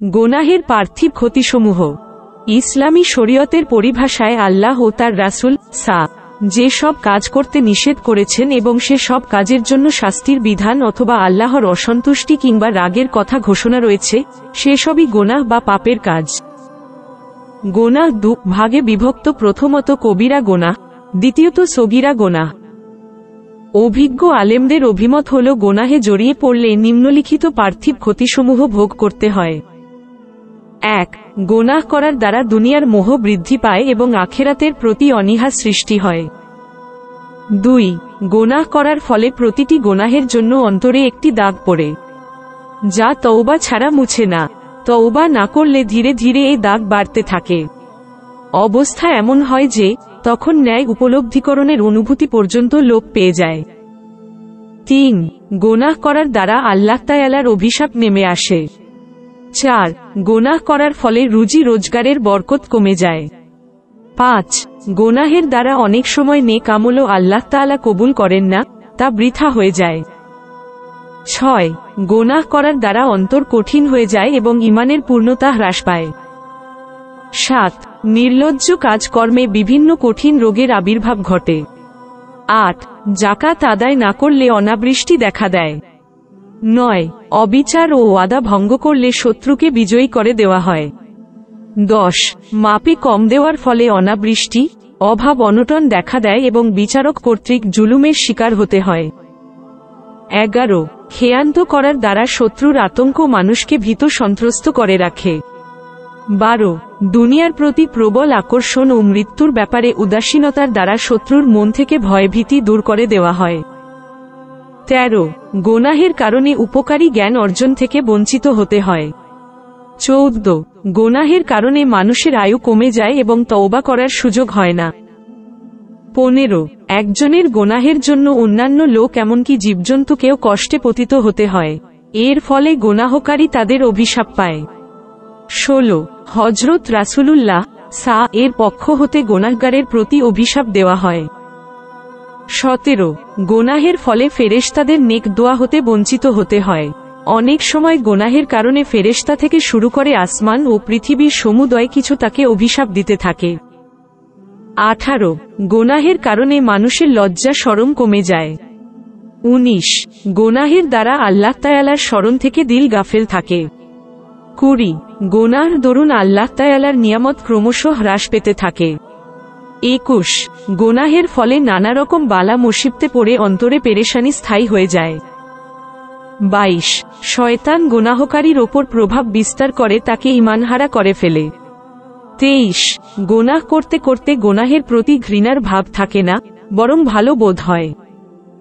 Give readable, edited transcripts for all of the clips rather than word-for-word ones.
গোনাহের পার্থিব ক্ষতিসমূহ। ইসলামী শরীয়তের পরিভাষায় আল্লাহ ও তার রাসূল যে সব কাজ করতে নিষেধ করেছেন এবং সে সব কাজের জন্য শাস্তির বিধান অথবা আল্লাহর অসন্তুষ্টি কিংবা রাগের কথা ঘোষণা রয়েছে, সেসবই গোনাহ বা পাপের কাজ। গোনাহ দু ভাগে বিভক্ত, প্রথমত কবিরা গোনাহ, দ্বিতীয়ত সগীরা গোনাহ। অভিজ্ঞ আলেমদের অভিমত হল গোনাহে জড়িয়ে পড়লে নিম্নলিখিত পার্থিব ক্ষতিসমূহ ভোগ করতে হয়। ১. গোনাহ করার দ্বারা দুনিয়ার মোহ বৃদ্ধি পায় এবং আখিরাতের প্রতি অনীহা সৃষ্টি হয়। ২. গোনাহ করার ফলে প্রতিটি গোনাহের জন্য অন্তরে একটি দাগ পড়ে, যা তওবা ছাড়া মুছে না। তওবা না করলে ধীরে ধীরে এই দাগ বাড়তে থাকে। অবস্থা এমন হয় যে তখন ন্যায় উপলব্ধিকরণের অনুভূতি পর্যন্ত লোপ পেয়ে যায়। ৩. গোনাহ করার দ্বারা আল্লাহ তাআলার অভিশাপ নেমে আসে। ৪. গোনাহ করার ফলে রুজি রোজগারের বরকত কমে যায়। ৫. গোনাহের দ্বারা অনেক সময় নেক আমলও আল্লাহ তাআলা কবুল করেন না, তা বৃথা হয়ে যায়। ৬. গোনাহ করার দ্বারা অন্তর কঠিন হয়ে যায় এবং ঈমানের পূর্ণতা হ্রাস পায়। ৭. নির্লজ্জ কাজকর্মে বিভিন্ন কঠিন রোগের আবির্ভাব ঘটে। ৮. যাকাত আদায় না করলে অনাবৃষ্টি দেখা দেয়। ৯. অবিচার ও ওয়াদা ভঙ্গ করলে শত্রুকে বিজয়ী করে দেওয়া হয়। ১০. মাপে কম দেওয়ার ফলে অনাবৃষ্টি, অভাব অনটন দেখা দেয় এবং বিচারক কর্তৃক জুলুমের শিকার হতে হয়। ১১. খেয়ান্ত করার দ্বারা শত্রুর আতঙ্ক মানুষকে ভীত সন্ত্রস্ত করে রাখে। ১২. দুনিয়ার প্রতি প্রবল আকর্ষণ ও মৃত্যুর ব্যাপারে উদাসীনতার দ্বারা শত্রুর মন থেকে ভয়ভীতি দূর করে দেওয়া হয়। ১৩. গোনাহের কারণে উপকারী জ্ঞান অর্জন থেকে বঞ্চিত হতে হয়। ১৪. গোনাহের কারণে মানুষের আয়ু কমে যায় এবং তওবা করার সুযোগ হয় না। ১৫. একজনের গোনাহের জন্য অন্যান্য লোক এমনকি জীবজন্তুকেও কষ্টে পতিত হতে হয়। এর ফলে গোনাহকারী তাদের অভিশাপ পায়। ১৬. হযরত রাসূলুল্লাহ এর পক্ষ হতে গোনাহগারের প্রতি অভিশাপ দেওয়া হয়। ১৭. গোনাহের ফলে ফেরেশতাদের নেক দোয়া হতে বঞ্চিত হতে হয়। অনেক সময় গোনাহের কারণে ফেরেশতা থেকে শুরু করে আসমান ও পৃথিবীর সমুদয় কিছু তাকে অভিশাপ দিতে থাকে। ১৮. গোনাহের কারণে মানুষের লজ্জা শরম কমে যায়। ১৯. গোনাহের দ্বারা আল্লাহ তাআলার স্মরণ থেকে দিল গাফেল থাকে। ২০. গোনাহর দরুন আল্লাহ তাআলার নিয়ামত ক্রমশ হ্রাস পেতে থাকে। ২১. গোনাহের ফলে নানা রকম বালা মুসিবতে পড়ে অন্তরে পেরেশানি স্থায়ী হয়ে যায়। ২২. শয়তান গোনাহকারীর ওপর প্রভাব বিস্তার করে তাকে ঈমানহারা করে ফেলে। ২৩. গোনাহ করতে করতে গোনাহের প্রতি ঘৃণার ভাব থাকে না, বরং ভালো বোধ হয়।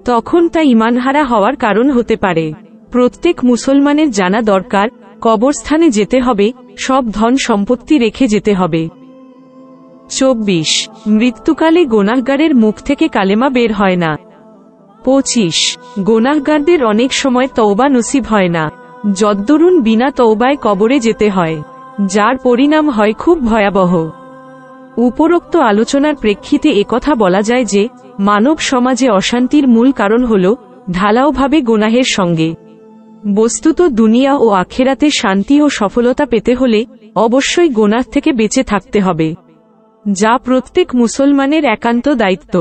তখন তা ঈমানহারা হওয়ার কারণ হতে পারে। প্রত্যেক মুসলমানের জানা দরকার, কবরস্থানে যেতে হবে, সব ধন সম্পত্তি রেখে যেতে হবে। ২৪. মৃত্যুকালে গোনাহগারের মুখ থেকে কালেমা বের হয় না। ২৫. গোনাহগারদের অনেক সময় তওবা নসিব হয় না, যদ্দরুন বিনা তওবায় কবরে যেতে হয়, যার পরিণাম হয় খুব ভয়াবহ। উপরোক্ত আলোচনার প্রেক্ষিতে একথা বলা যায় যে মানব সমাজে অশান্তির মূল কারণ হল ঢালাওভাবে গোনাহের সঙ্গে। বস্তুত দুনিয়া ও আখিরাতে শান্তি ও সফলতা পেতে হলে অবশ্যই গোনাহ থেকে বেঁচে থাকতে হবে, যা প্রত্যেক মুসলমানের একান্ত দায়িত্ব।